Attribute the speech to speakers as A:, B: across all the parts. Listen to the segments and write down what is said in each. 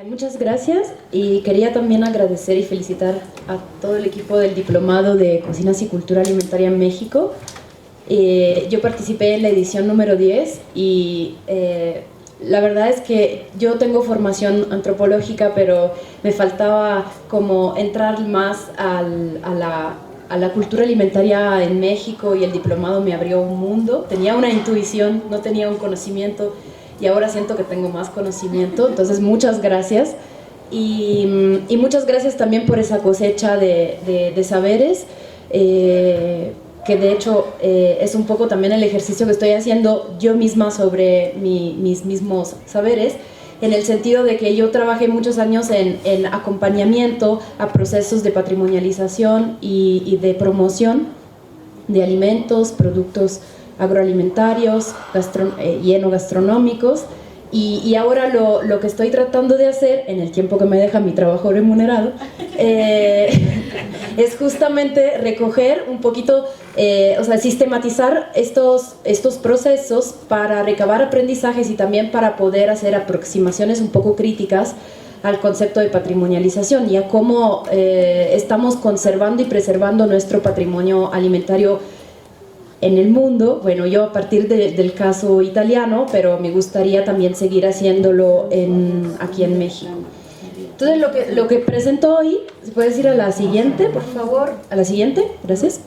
A: Muchas gracias y quería también agradecer y felicitar a todo el equipo del Diplomado de Cocinas y Cultura Alimentaria en México. Yo participé en la edición número 10 y la verdad es que yo tengo formación antropológica, pero me faltaba como entrar más a la cultura alimentaria en México, y el diplomado me abrió un mundo. Tenía una intuición, no tenía un conocimiento, y ahora siento que tengo más conocimiento. Entonces muchas gracias y muchas gracias también por esa cosecha de saberes, que de hecho es un poco también el ejercicio que estoy haciendo yo misma sobre mis mismos saberes, en el sentido de que yo trabajé muchos años en acompañamiento a procesos de patrimonialización y de promoción de alimentos, productos agroalimentarios y enogastronómicos, y ahora lo que estoy tratando de hacer en el tiempo que me deja mi trabajo remunerado es justamente recoger un poquito, o sea, sistematizar estos procesos para recabar aprendizajes y también para poder hacer aproximaciones un poco críticas al concepto de patrimonialización y a cómo estamos conservando y preservando nuestro patrimonio alimentario en el mundo. Bueno, yo a partir del caso italiano, pero me gustaría también seguir haciéndolo aquí en México. Entonces lo que presento hoy, ¿se puede decir a la siguiente, por favor? A la siguiente, gracias.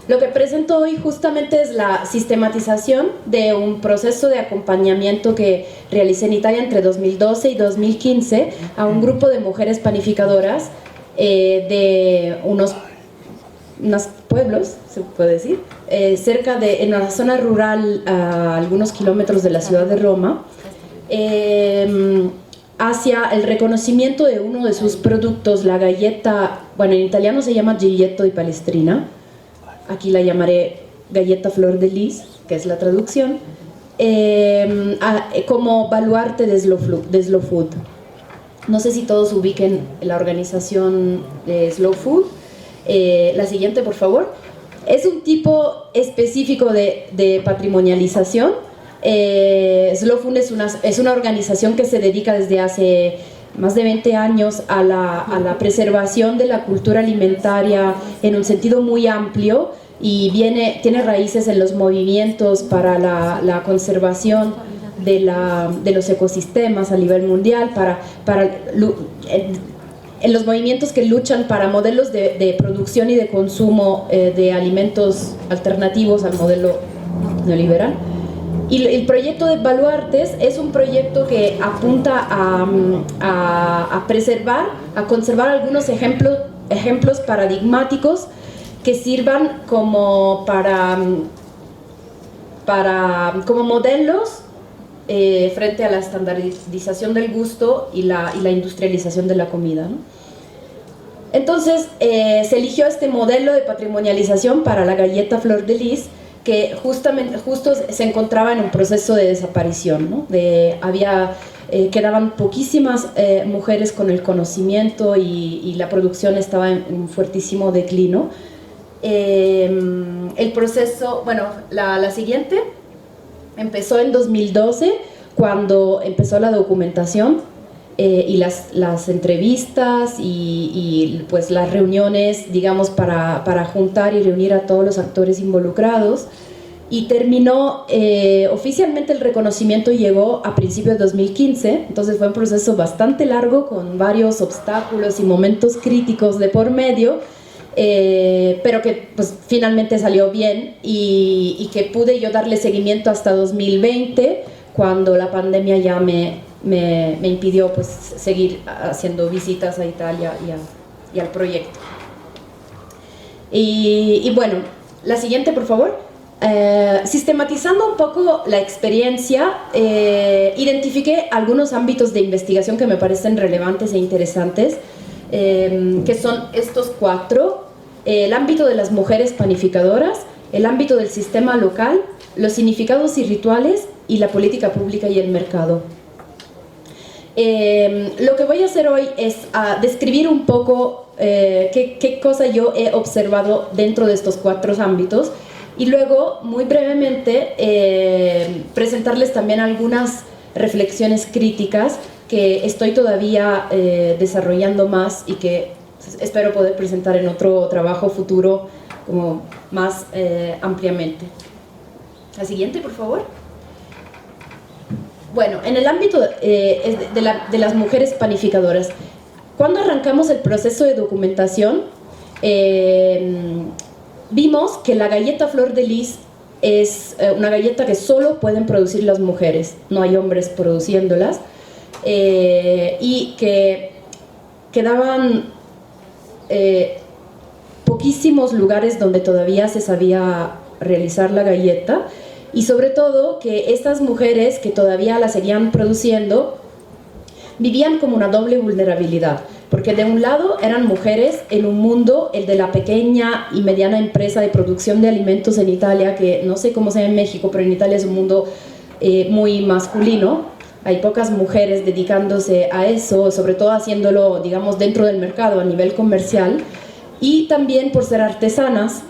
A: Lo que presento hoy justamente es la sistematización de un proceso de acompañamiento que realicé en Italia entre 2012 y 2015 a un grupo de mujeres panificadoras de unos pueblos, se puede decir, en una zona rural a algunos kilómetros de la ciudad de Roma, hacia el reconocimiento de uno de sus productos, la galleta, bueno, en italiano se llama Gilletto di Palestrina, aquí la llamaré galleta flor de lis, que es la traducción, como baluarte de Slow Food. No sé si todos ubiquen la organización de Slow Food. La siguiente, por favor. Es un tipo específico de patrimonialización. Slow Food es una organización que se dedica desde hace más de 20 años a la preservación de la cultura alimentaria en un sentido muy amplio, y tiene raíces en los movimientos para la conservación de los ecosistemas a nivel mundial, en los movimientos que luchan para modelos de producción y de consumo de alimentos alternativos al modelo neoliberal. Y el proyecto de Baluartes es un proyecto que apunta a preservar, a conservar algunos ejemplos paradigmáticos que sirvan como como modelos frente a la estandarización del gusto y la industrialización de la comida, ¿no? Entonces se eligió este modelo de patrimonialización para la galleta flor de lis, que justo se encontraba en un proceso de desaparición, ¿no? Quedaban poquísimas mujeres con el conocimiento, y la producción estaba en un fuertísimo declino. El proceso, bueno, la siguiente empezó en 2012, cuando empezó la documentación y las entrevistas y pues las reuniones, digamos, para juntar y reunir a todos los actores involucrados, y terminó oficialmente. El reconocimiento llegó a principios de 2015, entonces fue un proceso bastante largo con varios obstáculos y momentos críticos de por medio, pero que pues finalmente salió bien, y que pude yo darle seguimiento hasta 2020, cuando la pandemia ya me impidió pues seguir haciendo visitas a Italia y al proyecto. Y bueno, la siguiente, por favor. Sistematizando un poco la experiencia, identifiqué algunos ámbitos de investigación que me parecen relevantes e interesantes, que son estos 4: el ámbito de las mujeres panificadoras, el ámbito del sistema local, los significados y rituales, y la política pública y el mercado. Lo que voy a hacer hoy es describir un poco qué cosa yo he observado dentro de estos 4 ámbitos, y luego, muy brevemente, presentarles también algunas reflexiones críticas que estoy todavía desarrollando más y que espero poder presentar en otro trabajo futuro como más ampliamente. La siguiente, por favor. Bueno, en el ámbito de las mujeres panificadoras, cuando arrancamos el proceso de documentación, vimos que la galleta Flor de Lis es una galleta que solo pueden producir las mujeres, no hay hombres produciéndolas, y que quedaban poquísimos lugares donde todavía se sabía realizar la galleta, y sobre todo que estas mujeres que todavía la seguían produciendo vivían como una doble vulnerabilidad, porque de un lado eran mujeres en un mundo, el de la pequeña y mediana empresa de producción de alimentos en Italia, que no sé cómo sea en México, pero en Italia es un mundo muy masculino, hay pocas mujeres dedicándose a eso, sobre todo haciéndolo, digamos, dentro del mercado a nivel comercial, y también por ser artesanas,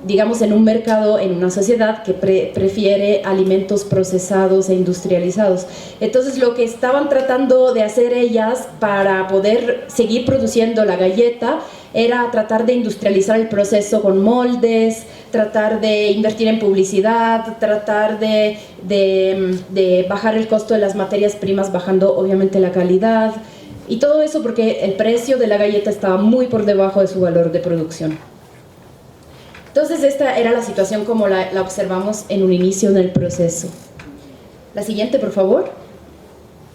A: digamos, en un mercado, en una sociedad que prefiere alimentos procesados e industrializados. Entonces lo que estaban tratando de hacer ellas para poder seguir produciendo la galleta era tratar de industrializar el proceso con moldes, tratar de invertir en publicidad, tratar de bajar el costo de las materias primas, bajando obviamente la calidad, y todo eso porque el precio de la galleta estaba muy por debajo de su valor de producción. Entonces esta era la situación como la observamos en un inicio en el proceso. La siguiente, por favor.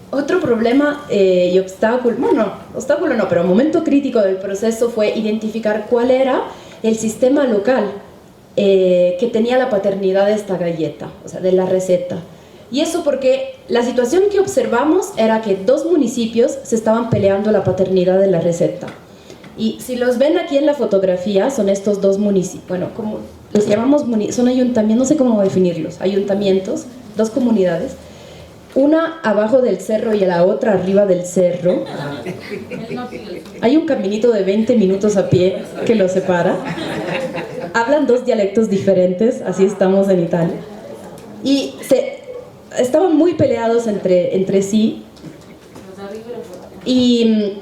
A: Otro problema y obstáculo, bueno, obstáculo no, pero momento crítico del proceso fue identificar cuál era el sistema local que tenía la paternidad de esta galleta, o sea, de la receta. Y eso porque la situación que observamos era que dos municipios se estaban peleando la paternidad de la receta. Y si los ven aquí en la fotografía, son estos dos municipios, bueno, como los llamamos, son ayuntamientos, no sé cómo definirlos, ayuntamientos, dos comunidades, una abajo del cerro y la otra arriba del cerro. Hay un caminito de 20 minutos a pie que los separa. Hablan dos dialectos diferentes, así estamos en Italia. Y estaban muy peleados entre sí. Y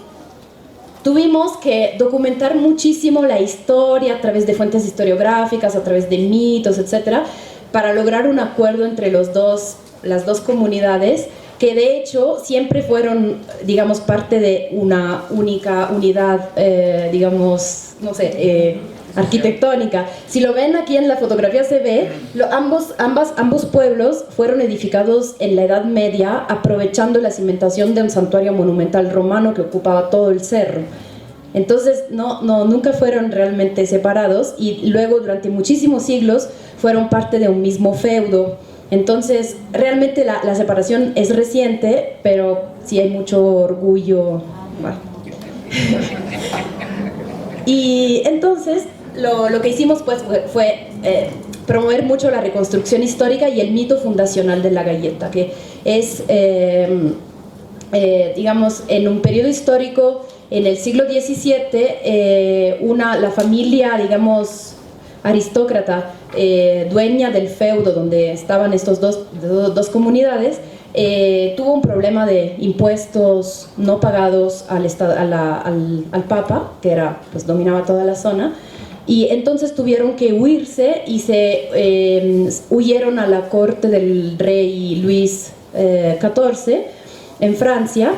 A: tuvimos que documentar muchísimo la historia a través de fuentes historiográficas, a través de mitos, etcétera, para lograr un acuerdo entre las dos comunidades, que de hecho siempre fueron, digamos, parte de una única unidad, digamos, no sé, arquitectónica. Si lo ven aquí en la fotografía se ve, ambos pueblos fueron edificados en la Edad Media, aprovechando la cimentación de un santuario monumental romano que ocupaba todo el cerro. Entonces nunca fueron realmente separados, y luego durante muchísimos siglos fueron parte de un mismo feudo. Entonces realmente la separación es reciente, pero sí hay mucho orgullo. Bueno. Y entonces lo que hicimos pues fue promover mucho la reconstrucción histórica y el mito fundacional de la galleta, que es, digamos, en un periodo histórico, en el siglo XVII, la familia, digamos, aristócrata, dueña del feudo donde estaban estos dos comunidades, tuvo un problema de impuestos no pagados al Papa, que era, pues, dominaba toda la zona, y entonces tuvieron que huirse y huyeron a la corte del rey Luis XIV en Francia,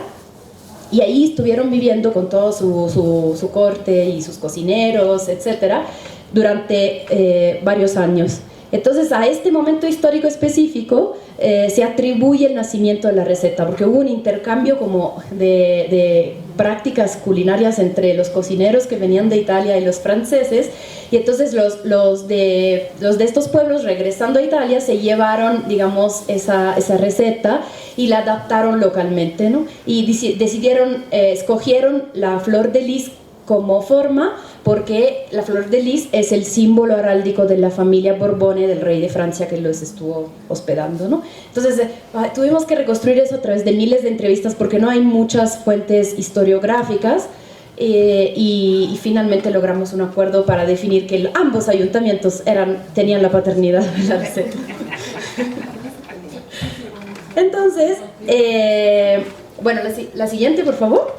A: y ahí estuvieron viviendo con todo su corte y sus cocineros, etcétera, durante varios años. Entonces a este momento histórico específico se atribuye el nacimiento de la receta, porque hubo un intercambio como de prácticas culinarias entre los cocineros que venían de Italia y los franceses, y entonces los de estos pueblos, regresando a Italia, se llevaron, digamos, esa receta y la adaptaron localmente, ¿no? Y escogieron la flor de lis como forma, porque la flor de lis es el símbolo heráldico de la familia Borbone, del rey de Francia que los estuvo hospedando, ¿no? Entonces tuvimos que reconstruir eso a través de miles de entrevistas, porque no hay muchas fuentes historiográficas, y finalmente logramos un acuerdo para definir que ambos ayuntamientos tenían la paternidad de la receta. Entonces, bueno, la siguiente, por favor.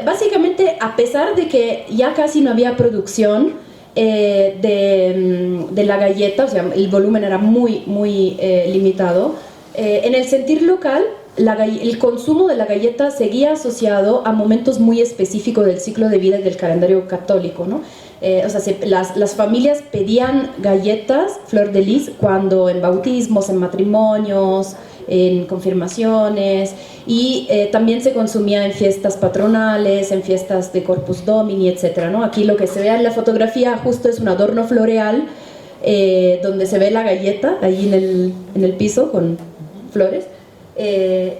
A: Básicamente, a pesar de que ya casi no había producción de la galleta, o sea, el volumen era muy limitado, en el sentir local, el consumo de la galleta seguía asociado a momentos muy específicos del ciclo de vida y del calendario católico, ¿no? O sea, las familias pedían galletas, flor de lis, cuando en bautismos, en matrimonios, en confirmaciones, y también se consumía en fiestas patronales, en fiestas de Corpus Domini, etc., ¿no? Aquí lo que se ve en la fotografía justo es un adorno floreal donde se ve la galleta ahí en el piso con flores,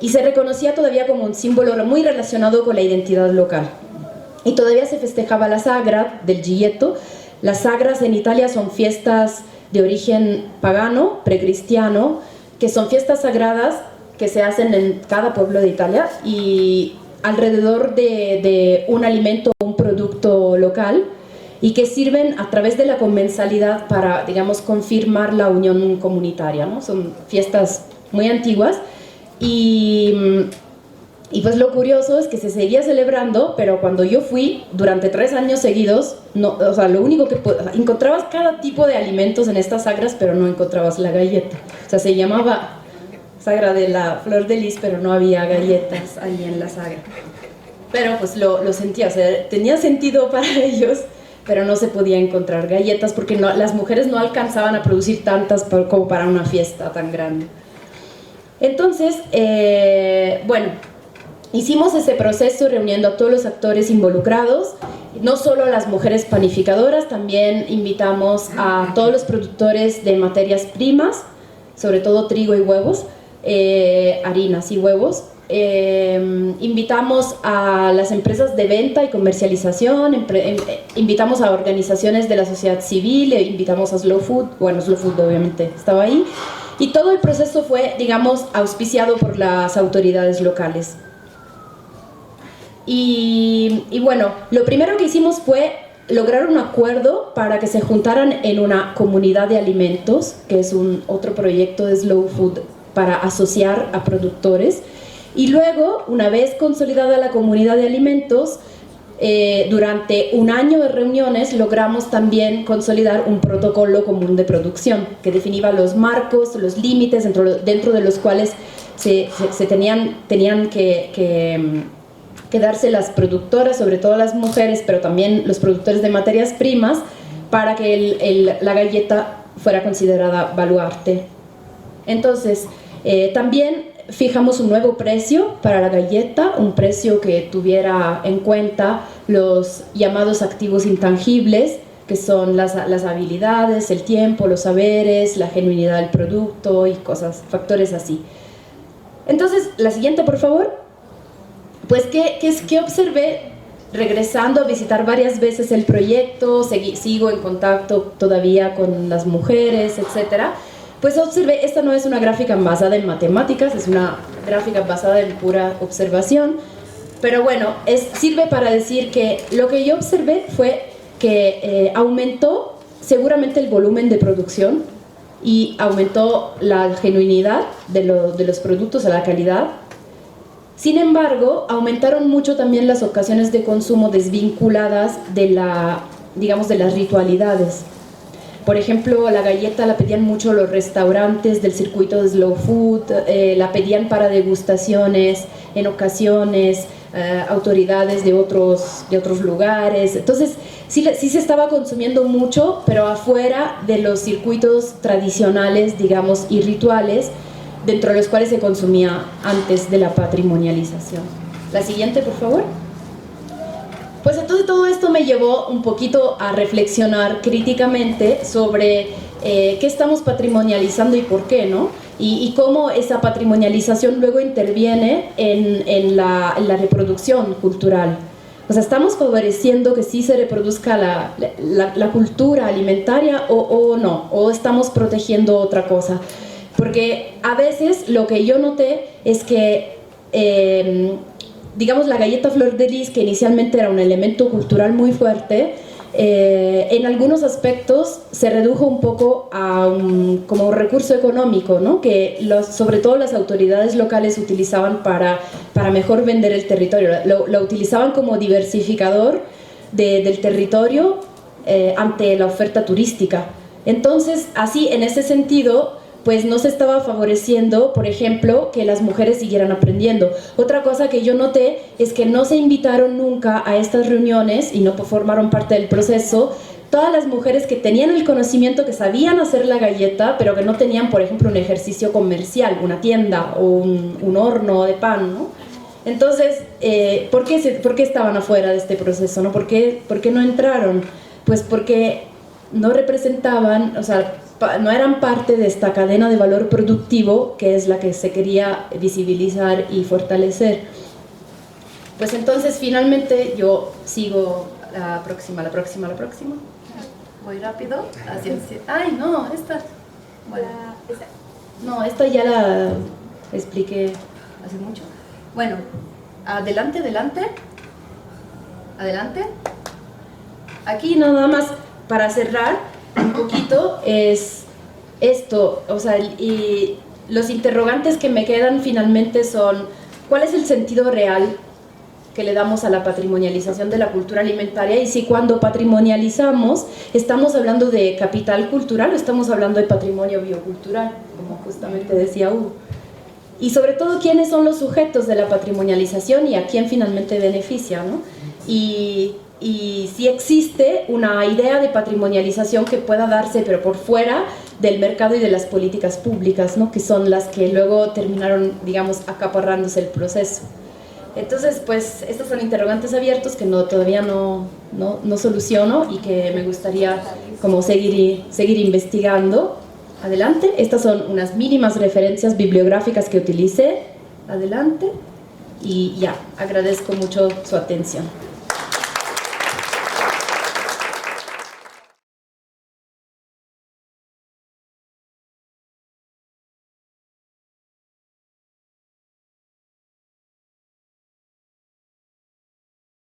A: y se reconocía todavía como un símbolo muy relacionado con la identidad local. Y todavía se festejaba la Sagra del Giglietto. Las Sagras en Italia son fiestas de origen pagano, precristiano, que son fiestas sagradas que se hacen en cada pueblo de Italia y alrededor de un alimento o un producto local, y que sirven a través de la comensalidad para, digamos, confirmar la unión comunitaria, ¿no? Son fiestas muy antiguas y pues lo curioso es que se seguía celebrando, pero cuando yo fui durante 3 años seguidos, no, o sea, lo único que encontrabas cada tipo de alimentos en estas sagras, pero no encontrabas la galleta. O sea, se llamaba Sagra de la Flor de Lis, pero no había galletas ahí en la sagra. Pero pues lo sentía, o sea, tenía sentido para ellos, pero no se podía encontrar galletas porque las mujeres no alcanzaban a producir tantas como para una fiesta tan grande. Entonces, bueno, hicimos ese proceso reuniendo a todos los actores involucrados, no solo a las mujeres panificadoras, también invitamos a todos los productores de materias primas, sobre todo trigo y huevos, harinas y huevos. Invitamos a las empresas de venta y comercialización, invitamos a organizaciones de la sociedad civil, invitamos a Slow Food, bueno, Slow Food obviamente estaba ahí, y todo el proceso fue, digamos, auspiciado por las autoridades locales. Y bueno, lo primero que hicimos fue lograr un acuerdo para que se juntaran en una comunidad de alimentos, que es otro proyecto de Slow Food para asociar a productores. Y luego, una vez consolidada la comunidad de alimentos, durante un año de reuniones logramos también consolidar un protocolo común de producción que definía los marcos, los límites dentro de los cuales se tenían que darse las productoras, sobre todo las mujeres, pero también los productores de materias primas, para que la galleta fuera considerada baluarte. Entonces, también fijamos un nuevo precio para la galleta, un precio que tuviera en cuenta los llamados activos intangibles, que son las habilidades, el tiempo, los saberes, la genuinidad del producto y factores así. Entonces, la siguiente, por favor. Pues, ¿qué observé regresando a visitar varias veces el proyecto? Sigo en contacto todavía con las mujeres, etcétera. Pues observé, esta no es una gráfica basada en matemáticas, es una gráfica basada en pura observación, pero bueno, sirve para decir que lo que yo observé fue que aumentó seguramente el volumen de producción y aumentó la genuinidad de los productos, a la calidad. Sin embargo, aumentaron mucho también las ocasiones de consumo desvinculadas de las ritualidades. Por ejemplo, la galleta la pedían mucho los restaurantes del circuito de Slow Food, la pedían para degustaciones, en ocasiones, autoridades de otros lugares. Entonces, sí se estaba consumiendo mucho, pero afuera de los circuitos tradicionales, digamos, y rituales, dentro de los cuales se consumía antes de la patrimonialización. La siguiente, por favor. Pues entonces todo esto me llevó un poquito a reflexionar críticamente sobre qué estamos patrimonializando y por qué, ¿no? Y cómo esa patrimonialización luego interviene en la reproducción cultural. O sea, ¿estamos favoreciendo que sí se reproduzca la cultura alimentaria o no? ¿O estamos protegiendo otra cosa? Porque a veces lo que yo noté es que, digamos, la galleta flor de lis, que inicialmente era un elemento cultural muy fuerte, en algunos aspectos se redujo un poco a como recurso económico, ¿no? Que sobre todo las autoridades locales utilizaban para mejor vender el territorio, lo utilizaban como diversificador del territorio ante la oferta turística. Entonces, así, en ese sentido, pues no se estaba favoreciendo, por ejemplo, que las mujeres siguieran aprendiendo. Otra cosa que yo noté es que no se invitaron nunca a estas reuniones y no formaron parte del proceso todas las mujeres que tenían el conocimiento, que sabían hacer la galleta, pero que no tenían, por ejemplo, un ejercicio comercial, una tienda o un horno de pan, ¿no? Entonces, ¿por qué estaban afuera de este proceso, ¿no? ¿Por qué no entraron? Pues porque no representaban, o sea, no eran parte de esta cadena de valor productivo que es la que se quería visibilizar y fortalecer. Pues entonces finalmente yo sigo la próxima. Voy rápido. Ay, no, esta. Bueno, no, esta ya la expliqué hace mucho. Bueno, adelante. Aquí nada más para cerrar un poquito es esto, o sea, y los interrogantes que me quedan finalmente son: ¿cuál es el sentido real que le damos a la patrimonialización de la cultura alimentaria? Y si cuando patrimonializamos estamos hablando de capital cultural o estamos hablando de patrimonio biocultural, como justamente decía Hugo. Y sobre todo, ¿quiénes son los sujetos de la patrimonialización y a quién finalmente beneficia, ¿no? Y si existe una idea de patrimonialización que pueda darse, pero por fuera del mercado y de las políticas públicas, ¿no? Que son las que luego terminaron, digamos, acaparrándose el proceso. Entonces, pues, estos son interrogantes abiertos que todavía no soluciono y que me gustaría como seguir investigando. Adelante. Estas son unas mínimas referencias bibliográficas que utilicé. Adelante. Y ya, agradezco mucho su atención.